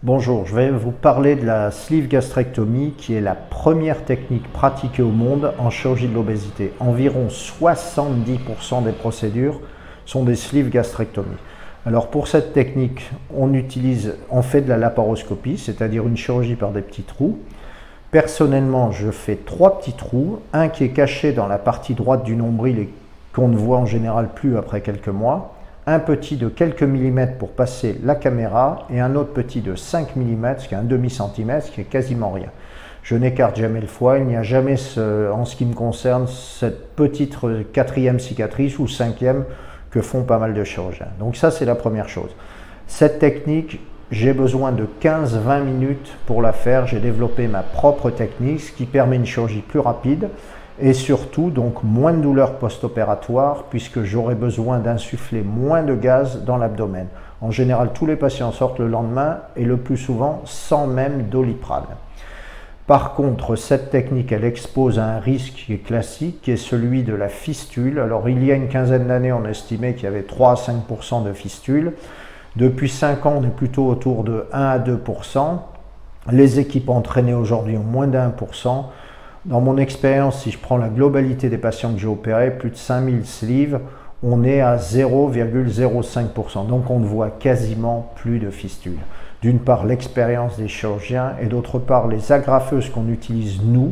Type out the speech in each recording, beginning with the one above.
Bonjour, je vais vous parler de la sleeve gastrectomie qui est la première technique pratiquée au monde en chirurgie de l'obésité. Environ 70% des procédures sont des sleeve gastrectomies. Alors pour cette technique, on fait de la laparoscopie, c'est-à-dire une chirurgie par des petits trous. Personnellement, je fais 3 petits trous, un qui est caché dans la partie droite du nombril et qu'on ne voit en général plus après quelques mois, un petit de quelques millimètres pour passer la caméra et un autre petit de 5 mm, ce qui est un demi-centimètre, ce qui est quasiment rien. Je n'écarte jamais le foie, il n'y a jamais, en ce qui me concerne, cette petite 4e cicatrice ou 5e que font pas mal de chirurgiens. Donc ça, c'est la première chose. Cette technique, j'ai besoin de 15-20 minutes pour la faire. J'ai développé ma propre technique, ce qui permet une chirurgie plus rapide et surtout donc moins de douleur post-opératoire puisque j'aurai besoin d'insuffler moins de gaz dans l'abdomen. En général, tous les patients sortent le lendemain et le plus souvent sans même Doliprane. Par contre, cette technique, elle expose à un risque qui est classique, qui est celui de la fistule. Alors, il y a une quinzaine d'années, on estimait qu'il y avait 3 à 5% de fistule. Depuis 5 ans, on est plutôt autour de 1 à 2%. Les équipes entraînées aujourd'hui ont moins d'1%. Dans mon expérience, si je prends la globalité des patients que j'ai opérés, plus de 5000 sleeves, on est à 0,05%. Donc on ne voit quasiment plus de fistules. D'une part, l'expérience des chirurgiens et d'autre part, les agrafeuses qu'on utilise nous,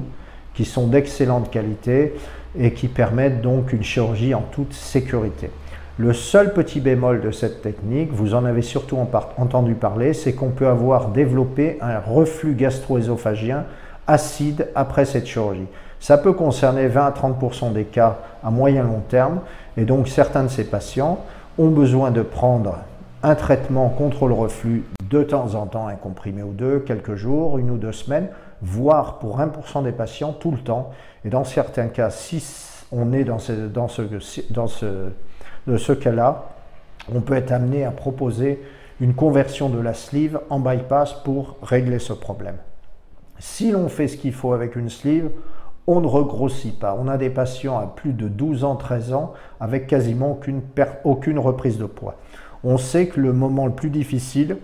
qui sont d'excellente qualité et qui permettent donc une chirurgie en toute sécurité. Le seul petit bémol de cette technique, vous en avez surtout entendu parler, c'est qu'on peut avoir développé un reflux gastro-œsophagien acide après cette chirurgie. Ça peut concerner 20 à 30% des cas à moyen long terme et donc certains de ces patients ont besoin de prendre un traitement contre le reflux de temps en temps, un comprimé ou deux, quelques jours, 1 ou 2 semaines, voire pour 1% des patients tout le temps. Et dans certains cas, si on est dans ce cas-là, on peut être amené à proposer une conversion de la sleeve en bypass pour régler ce problème. Si l'on fait ce qu'il faut avec une sleeve, on ne regrossit pas. On a des patients à plus de 12 ans, 13 ans avec quasiment aucune reprise de poids. On sait que le moment le plus difficile,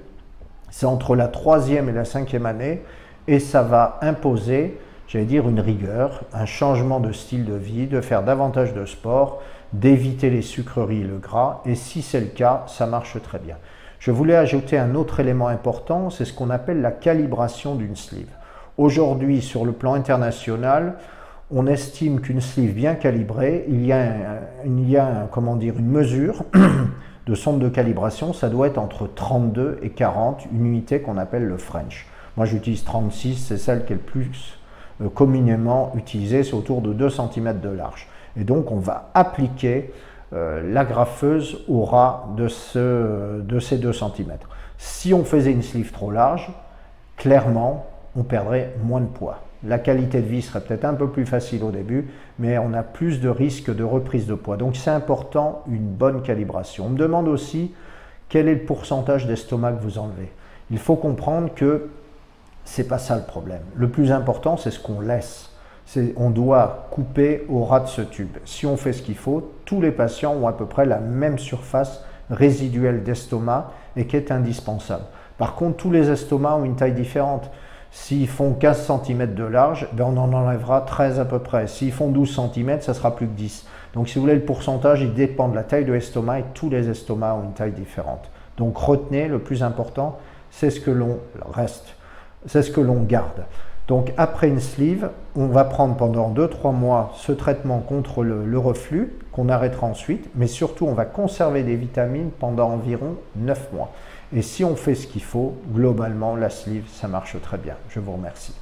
c'est entre la 3e et la 5e année et ça va imposer, j'allais dire, une rigueur, un changement de style de vie, de faire davantage de sport, d'éviter les sucreries et le gras et si c'est le cas, ça marche très bien. Je voulais ajouter un autre élément important, c'est ce qu'on appelle la calibration d'une sleeve. Aujourd'hui, sur le plan international, on estime qu'une sleeve bien calibrée, il y a une mesure de sonde de calibration, ça doit être entre 32 et 40, une unité qu'on appelle le French. Moi, j'utilise 36, c'est celle qui est le plus communément utilisée, c'est autour de 2 cm de large. Et donc, on va appliquer l'agrafeuse au ras de ces 2 cm. Si on faisait une sleeve trop large, clairement, on perdrait moins de poids. La qualité de vie serait peut-être un peu plus facile au début, mais on a plus de risques de reprise de poids. Donc c'est important, une bonne calibration. On me demande aussi quel est le pourcentage d'estomac que vous enlevez. Il faut comprendre que ce n'est pas ça le problème. Le plus important, c'est ce qu'on laisse. On doit couper au ras de ce tube. Si on fait ce qu'il faut, tous les patients ont à peu près la même surface résiduelle d'estomac et qui est indispensable. Par contre, tous les estomacs ont une taille différente. S'ils font 15 cm de large, ben on en enlèvera 13 à peu près. S'ils font 12 cm, ça sera plus que 10. Donc si vous voulez, le pourcentage, il dépend de la taille de l'estomac et tous les estomacs ont une taille différente. Donc retenez, le plus important, c'est ce que l'on reste, c'est ce que l'on garde. Donc après une sleeve, on va prendre pendant 2-3 mois ce traitement contre le reflux qu'on arrêtera ensuite, mais surtout on va conserver des vitamines pendant environ 9 mois. Et si on fait ce qu'il faut, globalement, la sleeve, ça marche très bien. Je vous remercie.